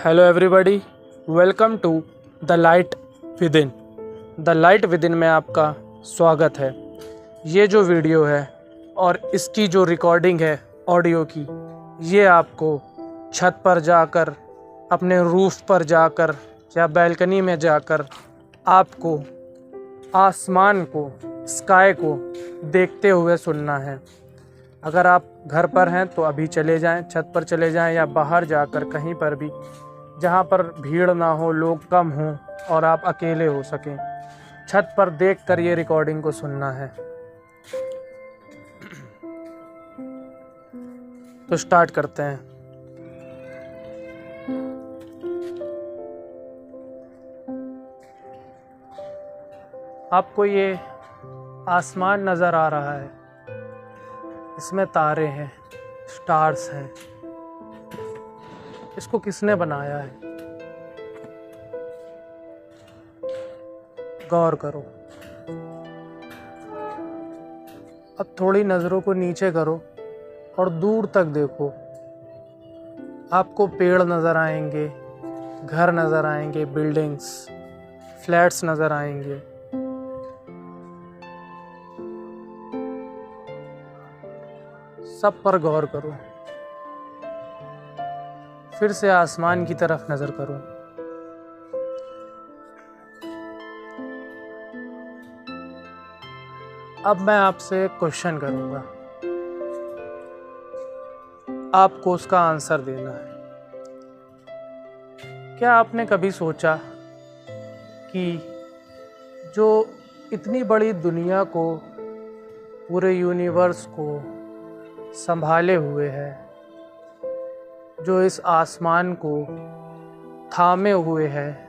Hello everybody, welcome to the light within. The light within में आपका स्वागत है। ये जो वीडियो है और इसकी जो रिकॉर्डिंग है ऑडियो की, ये आपको छत पर जाकर, अपने रूफ पर जाकर या बैल्कनी में जाकर आपको आसमान को, स्काई को देखते हुए सुनना है। अगर आप घर पर हैं तो अभी चले जाएं, छत पर चले जाएं या बाहर जाकर कहीं पर भी जहां पर भीड़ ना हो, लोग कम हों और आप अकेले हो सकें, छत पर देखकर ये रिकॉर्डिंग को सुनना है। तो स्टार्ट करते हैं। आपको ये आसमान नज़र आ रहा है, इसमें तारे हैं, स्टार्स हैं। इसको किसने बनाया है? गौर करो। अब थोड़ी नज़रों को नीचे करो और दूर तक देखो। आपको पेड़ नज़र आएंगे, घर नज़र आएंगे, बिल्डिंग्स, फ्लैट्स नज़र आएंगे। सब पर गौर करो। फिर से आसमान की तरफ नज़र करो। अब मैं आपसे एक क्वेश्चन करूँगा, आपको उसका आंसर देना है। क्या आपने कभी सोचा कि जो इतनी बड़ी दुनिया को, पूरे यूनिवर्स को संभाले हुए है, जो इस आसमान को थामे हुए है,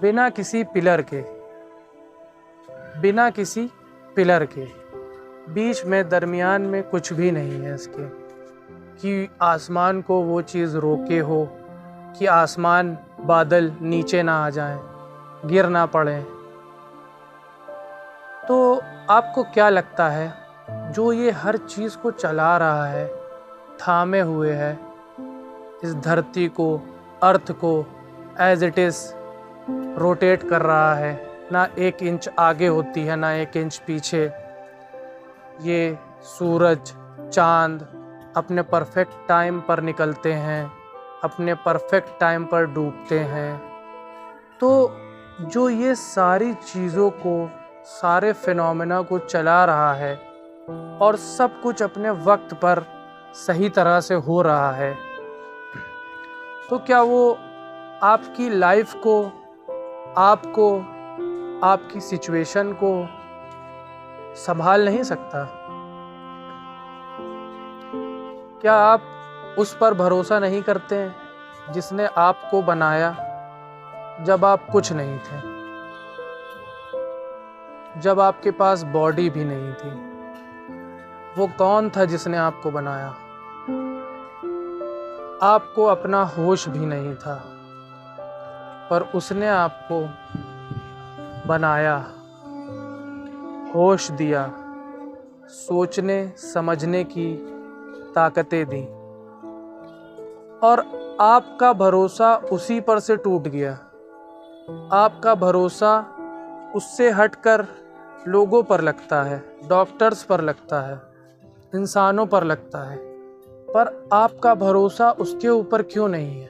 बिना किसी पिलर के, बीच में दरमियान में कुछ भी नहीं है इसके, कि आसमान को वो चीज़ रोके हो कि आसमान, बादल नीचे ना आ जाएं, गिर ना पड़े। तो आपको क्या लगता है, जो ये हर चीज़ को चला रहा है, थामे हुए है, इस धरती को, अर्थ को एज इट इज़ रोटेट कर रहा है, ना एक इंच आगे होती है ना एक इंच पीछे। ये सूरज, चांद अपने परफेक्ट टाइम पर निकलते हैं, अपने परफेक्ट टाइम पर डूबते हैं। तो जो ये सारी चीज़ों को, सारे फिनोमेना को चला रहा है और सब कुछ अपने वक्त पर सही तरह से हो रहा है, तो क्या वो आपकी लाइफ को, आपको, आपकी सिचुएशन को संभाल नहीं सकता? क्या आप उस पर भरोसा नहीं करते हैं जिसने आपको बनाया जब आप कुछ नहीं थे, जब आपके पास बॉडी भी नहीं थी? वो कौन था जिसने आपको बनाया? आपको अपना होश भी नहीं था, पर उसने आपको बनाया, होश दिया, सोचने समझने की ताकतें दी, और आपका भरोसा उसी पर से टूट गया। आपका भरोसा उससे हटकर लोगों पर लगता है, डॉक्टर्स पर लगता है, इंसानों पर लगता है, पर आपका भरोसा उसके ऊपर क्यों नहीं है?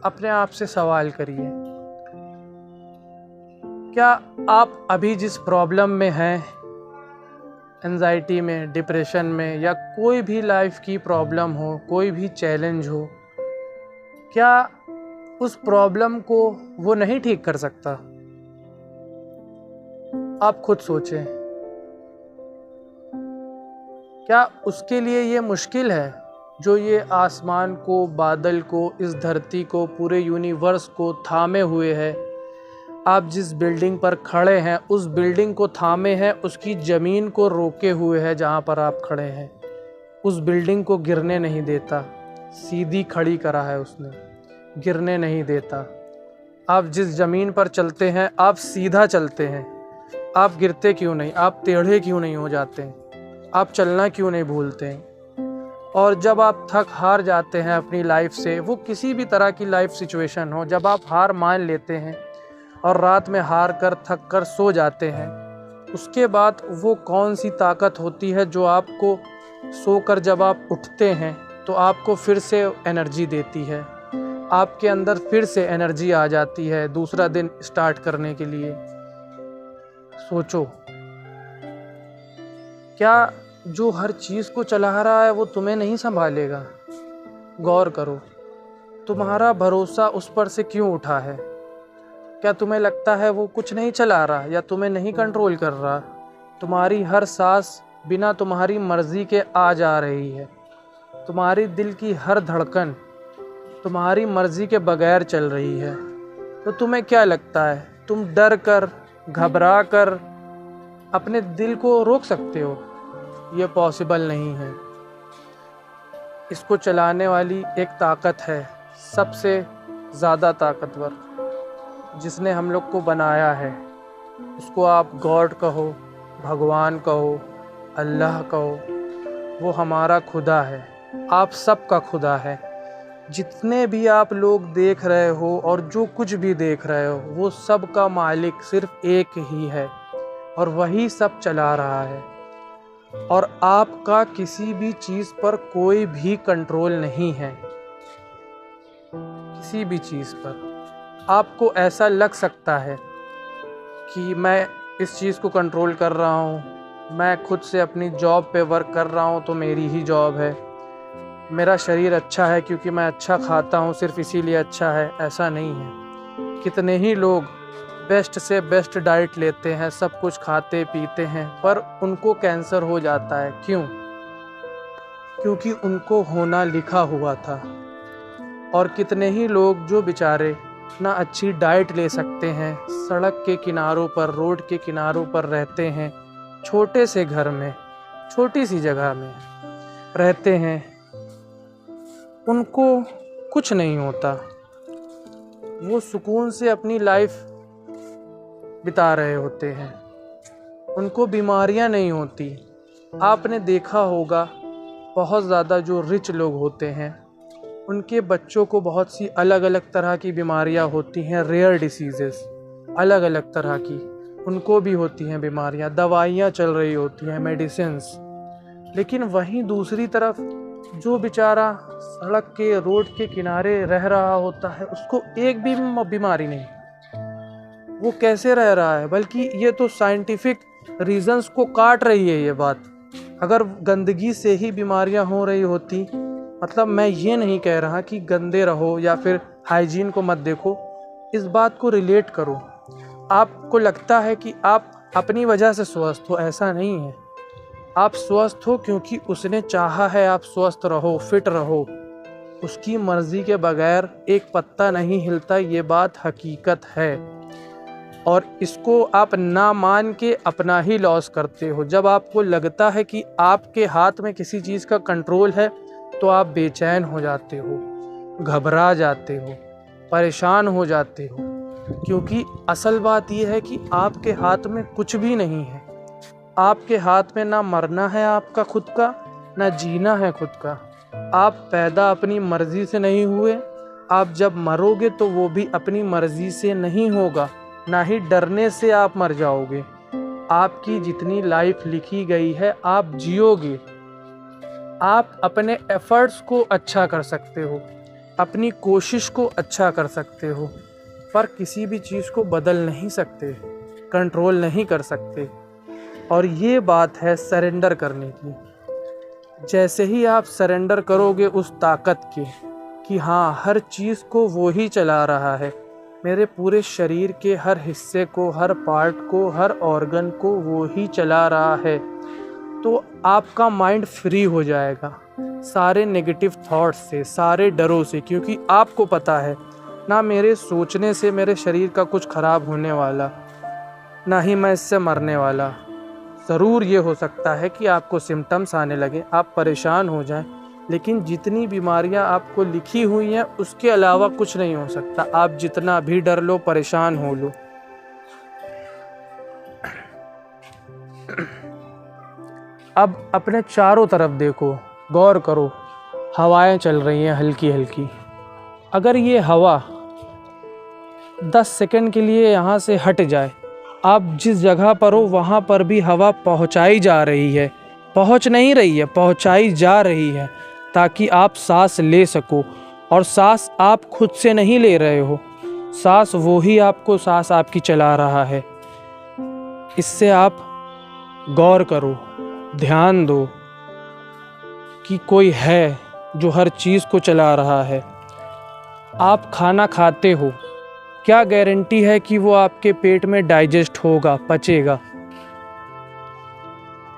अपने आप से सवाल करिए। क्या आप अभी जिस प्रॉब्लम में हैं, एंजाइटी में, डिप्रेशन में, या कोई भी लाइफ की प्रॉब्लम हो, कोई भी चैलेंज हो, क्या उस प्रॉब्लम को वो नहीं ठीक कर सकता? आप खुद सोचें। क्या उसके लिए ये मुश्किल है, जो ये आसमान को, बादल को, इस धरती को, पूरे यूनिवर्स को थामे हुए है? आप जिस बिल्डिंग पर खड़े हैं, उस बिल्डिंग को थामे हैं, उसकी ज़मीन को रोके हुए है जहाँ पर आप खड़े हैं। उस बिल्डिंग को गिरने नहीं देता, सीधी खड़ी करा है उसने, गिरने नहीं देता। आप जिस ज़मीन पर चलते हैं, आप सीधा चलते हैं, आप गिरते क्यों नहीं? आप टेढ़े क्यों नहीं हो जाते? आप चलना क्यों नहीं भूलते? और जब आप थक हार जाते हैं अपनी लाइफ से, वो किसी भी तरह की लाइफ सिचुएशन हो, जब आप हार मान लेते हैं और रात में हार कर थक कर सो जाते हैं, उसके बाद वो कौन सी ताकत होती है जो आपको सोकर जब आप उठते हैं तो आपको फिर से एनर्जी देती है, आपके अंदर फिर से एनर्जी आ जाती है दूसरा दिन स्टार्ट करने के लिए। सोचो, क्या जो हर चीज़ को चला रहा है वो तुम्हें नहीं संभालेगा? गौर करो, तुम्हारा भरोसा उस पर से क्यों उठा है? क्या तुम्हें लगता है वो कुछ नहीं चला रहा या तुम्हें नहीं कंट्रोल कर रहा? तुम्हारी हर सांस बिना तुम्हारी मर्जी के आ जा रही है, तुम्हारी दिल की हर धड़कन तुम्हारी मर्जी के बगैर चल रही है। तो तुम्हें क्या लगता है तुम डर कर, घबरा कर अपने दिल को रोक सकते हो? ये पॉसिबल नहीं है। इसको चलाने वाली एक ताकत है, सबसे ज़्यादा ताकतवर, जिसने हम लोग को बनाया है। उसको आप गॉड कहो, भगवान कहो, अल्लाह कहो, वो हमारा खुदा है, आप सबका खुदा है। जितने भी आप लोग देख रहे हो और जो कुछ भी देख रहे हो, वो सब का मालिक सिर्फ एक ही है और वही सब चला रहा है। और आपका किसी भी चीज़ पर कोई भी कंट्रोल नहीं है। किसी भी चीज़ पर आपको ऐसा लग सकता है कि मैं इस चीज़ को कंट्रोल कर रहा हूँ, मैं खुद से अपनी जॉब पे वर्क कर रहा हूँ तो मेरी ही जॉब है, मेरा शरीर अच्छा है क्योंकि मैं अच्छा खाता हूँ सिर्फ इसीलिए अच्छा है। ऐसा नहीं है। कितने ही लोग बेस्ट से बेस्ट डाइट लेते हैं, सब कुछ खाते पीते हैं, पर उनको कैंसर हो जाता है। क्यों? क्योंकि उनको होना लिखा हुआ था। और कितने ही लोग जो बेचारे ना अच्छी डाइट ले सकते हैं, सड़क के किनारों पर, रोड के किनारों पर रहते हैं, छोटे से घर में, छोटी सी जगह में रहते हैं, उनको कुछ नहीं होता, वो सुकून से अपनी लाइफ बिता रहे होते हैं, उनको बीमारियां नहीं होती। आपने देखा होगा बहुत ज़्यादा जो रिच लोग होते हैं उनके बच्चों को बहुत सी अलग अलग तरह की बीमारियां होती हैं, रेयर डिसीज़ेस अलग अलग तरह की, उनको भी होती हैं बीमारियां, दवाइयां चल रही होती हैं, मेडिसिन्स। लेकिन वहीं दूसरी तरफ जो बेचारा सड़क के, रोड के किनारे रह रहा होता है, उसको एक भी बीमारी नहीं। वो कैसे रह रहा है? बल्कि ये तो साइंटिफिक रीजंस को काट रही है ये बात। अगर गंदगी से ही बीमारियां हो रही होती, मतलब मैं ये नहीं कह रहा कि गंदे रहो या फिर हाइजीन को मत देखो, इस बात को रिलेट करो। आपको लगता है कि आप अपनी वजह से स्वस्थ हो, ऐसा नहीं है। आप स्वस्थ हो क्योंकि उसने चाहा है आप स्वस्थ रहो, फिट रहो। उसकी मर्जी के बगैर एक पत्ता नहीं हिलता, ये बात हकीकत है। और इसको आप ना मान के अपना ही लॉस करते हो। जब आपको लगता है कि आपके हाथ में किसी चीज़ का कंट्रोल है तो आप बेचैन हो जाते हो, घबरा जाते हो, परेशान हो जाते हो, क्योंकि असल बात यह है कि आपके हाथ में कुछ भी नहीं है। आपके हाथ में ना मरना है आपका खुद का, ना जीना है खुद का। आप पैदा अपनी मर्जी से नहीं हुए, आप जब मरोगे तो वो भी अपनी मर्जी से नहीं होगा, ना ही डरने से आप मर जाओगे। आपकी जितनी लाइफ लिखी गई है आप जियोगे। आप अपने एफर्ट्स को अच्छा कर सकते हो, अपनी कोशिश को अच्छा कर सकते हो, पर किसी भी चीज़ को बदल नहीं सकते, कंट्रोल नहीं कर सकते। और ये बात है सरेंडर करने की। जैसे ही आप सरेंडर करोगे उस ताकत के कि हाँ, हर चीज़ को वो ही चला रहा है, मेरे पूरे शरीर के हर हिस्से को, हर पार्ट को, हर ऑर्गन को वो ही चला रहा है, तो आपका माइंड फ्री हो जाएगा सारे नेगेटिव थॉट्स से, सारे डरों से। क्योंकि आपको पता है ना मेरे सोचने से मेरे शरीर का कुछ ख़राब होने वाला, ना ही मैं इससे मरने वाला। ज़रूर ये हो सकता है कि आपको सिम्टम्स आने लगे, आप परेशान हो जाएं, लेकिन जितनी बीमारियां आपको लिखी हुई हैं उसके अलावा कुछ नहीं हो सकता। आप जितना भी डर लो, परेशान हो लो। अब अपने चारों तरफ देखो, गौर करो, हवाएं चल रही हैं हल्की हल्की। अगर ये हवा 10 सेकंड के लिए यहाँ से हट जाए, आप जिस जगह पर हो वहाँ पर भी हवा पहुँचाई जा रही है, पहुँच नहीं रही है, पहुँचाई जा रही है, ताकि आप सांस ले सको। और सांस आप खुद से नहीं ले रहे हो, सांस वो ही आपको सांस आपकी चला रहा है। इससे आप गौर करो, ध्यान दो कि कोई है जो हर चीज़ को चला रहा है। आप खाना खाते हो, क्या गारंटी है कि वो आपके पेट में डाइजेस्ट होगा, पचेगा?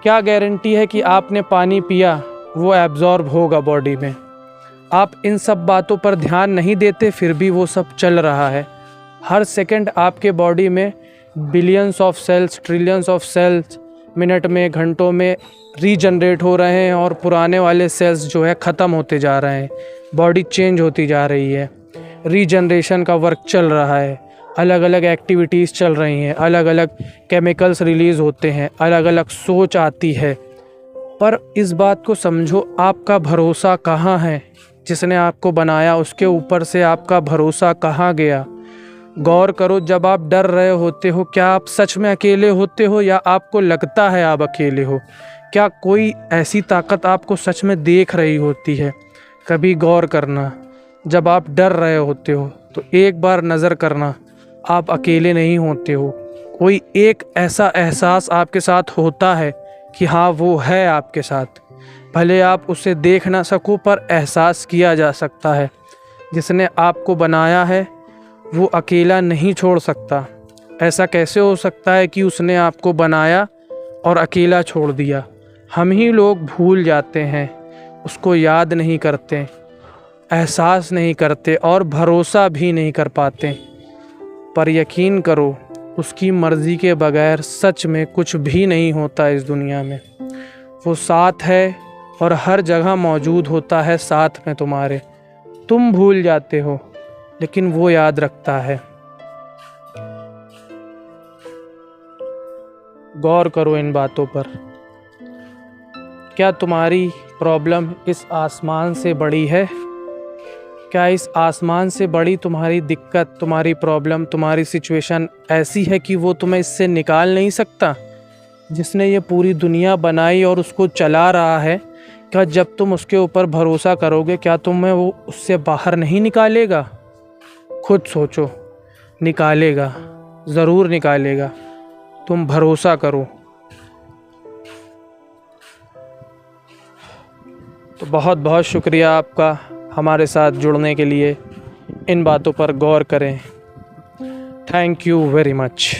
क्या गारंटी है कि आपने पानी पिया वो एब्जॉर्ब होगा बॉडी में? आप इन सब बातों पर ध्यान नहीं देते, फिर भी वो सब चल रहा है। हर सेकंड आपके बॉडी में billions of cells, trillions of cells minute में, घंटों में रीजनरेट हो रहे हैं, और पुराने वाले सेल्स जो है ख़त्म होते जा रहे हैं। बॉडी चेंज होती जा रही है, रीजनरेशन का वर्क चल रहा है, अलग अलग एक्टिविटीज़ चल रही हैं, अलग अलग केमिकल्स रिलीज़ होते हैं, अलग अलग सोच आती है। पर इस बात को समझो, आपका भरोसा कहाँ है? जिसने आपको बनाया उसके ऊपर से आपका भरोसा कहाँ गया? गौर करो, जब आप डर रहे होते हो, क्या आप सच में अकेले होते हो या आपको लगता है आप अकेले हो? क्या कोई ऐसी ताकत आपको सच में देख रही होती है? कभी गौर करना, जब आप डर रहे होते हो तो एक बार नज़र करना, आप अकेले नहीं होते हो। कोई एक ऐसा एहसास आपके साथ होता है कि हाँ वो है आपके साथ। भले आप उसे देख ना सको, पर एहसास किया जा सकता है। जिसने आपको बनाया है वो अकेला नहीं छोड़ सकता। ऐसा कैसे हो सकता है कि उसने आपको बनाया और अकेला छोड़ दिया? हम ही लोग भूल जाते हैं, उसको याद नहीं करते, एहसास नहीं करते और भरोसा भी नहीं कर पाते। पर यकीन करो, उसकी मर्ज़ी के बगैर सच में कुछ भी नहीं होता इस दुनिया में। वो साथ है और हर जगह मौजूद होता है साथ में तुम्हारे। तुम भूल जाते हो लेकिन वो याद रखता है। गौर करो इन बातों पर। क्या तुम्हारी प्रॉब्लम इस आसमान से बड़ी है? क्या इस आसमान से बड़ी तुम्हारी दिक्कत, तुम्हारी प्रॉब्लम, तुम्हारी सिचुएशन ऐसी है कि वो तुम्हें इससे निकाल नहीं सकता? जिसने ये पूरी दुनिया बनाई और उसको चला रहा है, क्या जब तुम उसके ऊपर भरोसा करोगे, क्या तुम्हें वो उससे बाहर नहीं निकालेगा? खुद सोचो, निकालेगा, ज़रूर निकालेगा। तुम भरोसा करो। तो बहुत बहुत शुक्रिया आपका हमारे साथ जुड़ने के लिए। इन बातों पर गौर करें। Thank you very much.